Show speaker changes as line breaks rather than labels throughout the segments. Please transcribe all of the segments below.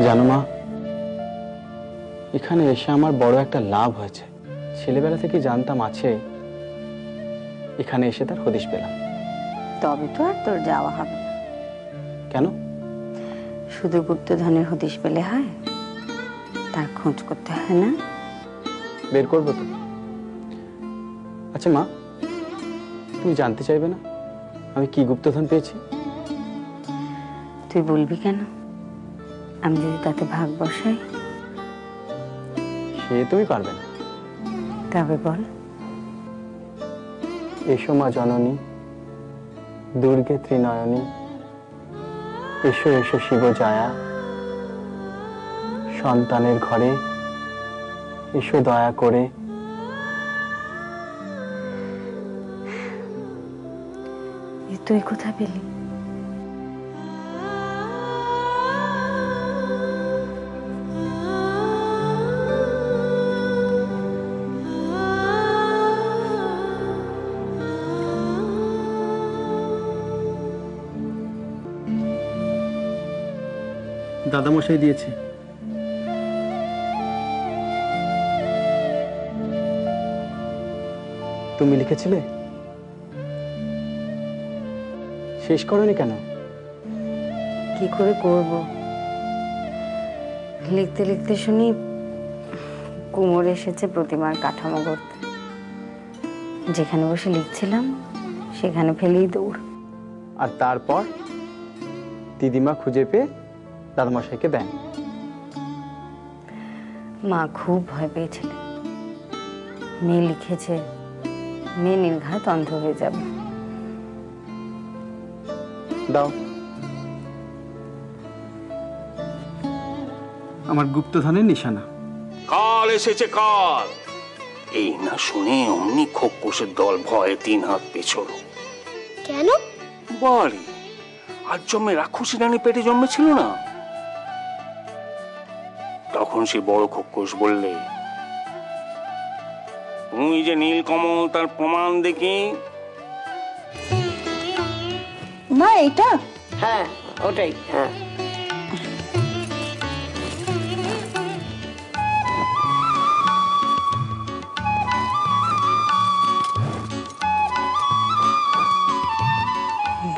জানো মা, এখানে এসে আমার বড় একটা লাভ হয়েছে। ছেলেবেলা থেকে জানতাম আছে, এখানে এসে তার হদিশ পেলাম।
তবে তো আর তোর যাওয়া হবে না।
কেন?
শুধু গুপ্তধনের হদিশ পেলে হয়? তার খোঁজ করতে হয় না?
বের করবো তো। আচ্ছা মা, তুমি জানতে চাইবে না আমি কি গুপ্তধন পেয়েছি?
তুই বলবি কেন? আমি যদি তাতে ভাগ বসাই?
সে তুমি পারবে না।
তবে বল।
এসো মা জননী, দুর্গে ত্রিনয়নী, এসো এসো শিব জায়া, সন্তানের ঘরে এসো দয়া করে।
তুই কোথা পেলি?
দাদামশাই দিয়েছে। তুমি লিখেছিলে? শেষ করনি কেন?
কি করে করব? লিখতে লিখতে শুনি কুমোর এসেছে প্রতিমার কাঠামো করতে। যেখানে বসে লিখছিলাম সেখানে ফেলেই দৌড়।
আর তারপর দিদিমা খুঁজে পেয়ে দাদামশাইকে দেন।
মা খুব ভয় পেয়েছিলেন, মেয়ে লিখেছে, মেয়ে নির্ঘাত অন্ধ হয়ে যাবে।
দাও আমার গুপ্তধনের নিশানা।
কাল এসেছে কাল, এই না শুনে অমনি খোকসের দল ভয়ে 3 হাত পেছলো।
কেন?
বাড়ি আজ জন্মে রাক্ষসী রানী পেটে জন্মেছিল না? তখন সে বড় খোকস বললে, তুমি যে নীলকমল তার প্রমাণ দেখি।
মা এটা?
হ্যাঁ ওটাই। হ্যাঁ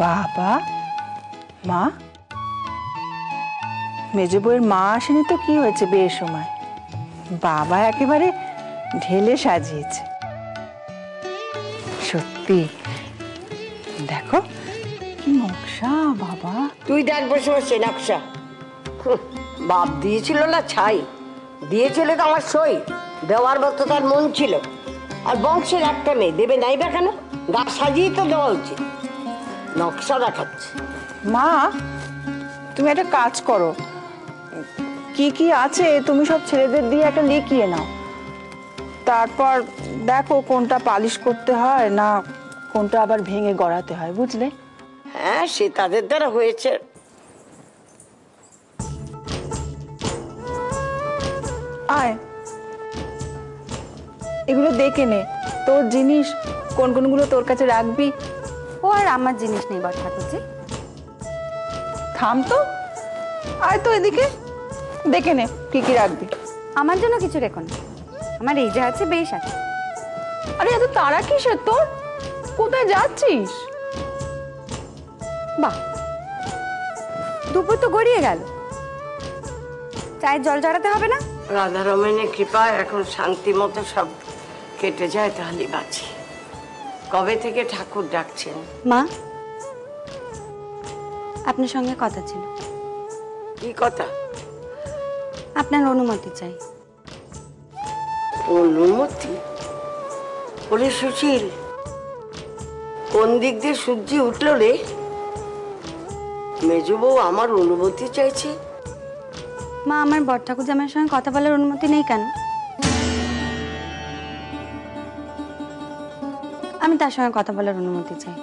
বাবা, মা, মেজো বউয়ের মা আসেনি তো কি হয়েছে? বিয়ের সময় বাবা একেবারে ঢেলে সাজিয়েছে। সত্যি দেখো কি নকশা বাবা।
তুই দেখ বসে বসে নকশা। বাপ দিয়েছিল না ছাই, দিয়েছিল তো আমার সই। দেওয়ার মতো তার মন ছিল। আর বংশের একটা মেয়ে দেবে নাই বা কেন? গা সাজিয়ে তো দেওয়া উচিত। নকশা দেখাচ্ছে।
মা তুমি একটা কাজ করো, কি কি আছে তুমি সব ছেলেদের দিয়ে একটা লিখিয়ে নাও, তারপর দেখো কোনটা পালিশ করতে হয় না কোনটা আবার ভেঙে গড়াতে হয়, বুঝলে?
হ্যাঁ সে তাদের দ্বারা হয়েছে।
আয় এগুলো দেখে নে, তোর জিনিস কোন কোনগুলো তোর কাছে রাখবি।
ও আর আমার জিনিস নেই বড় ঠাকুরজি।
থাম তো, আয় তো এদিকে, দেখে নে কি কি রাখবি।
আমার জন্য কিছু রেখো না, আমার এই যা আছে বেশ আছে।
আরে এত তারা কিসের তোর? কোথায় যাচ্ছিস?
বাহ, দুপুর তো গড়িয়ে গেল, চায়ের জল চড়াতে হবে না?
রাধারমণের কৃপায় এখন শান্তি মতো সব কেটে যায়, তাহলে বাঁচি। কবে থেকে ঠাকুর ডাকছেন?
মা, আপনার সঙ্গে কথা ছিল।
কি কথা?
আপনার অনুমতি চাই।
অনুমতি? বলে সুশীল, কোন দিক দিয়ে সূর্যি উঠলো রে? মেজো বউ আমার অনুমতি চাইছে?
মা, আমার বড় ঠাকুর জামাইয়ের সঙ্গে কথা বলার অনুমতি নেই কেন? আমি তার সঙ্গে কথা বলার অনুমতি চাই।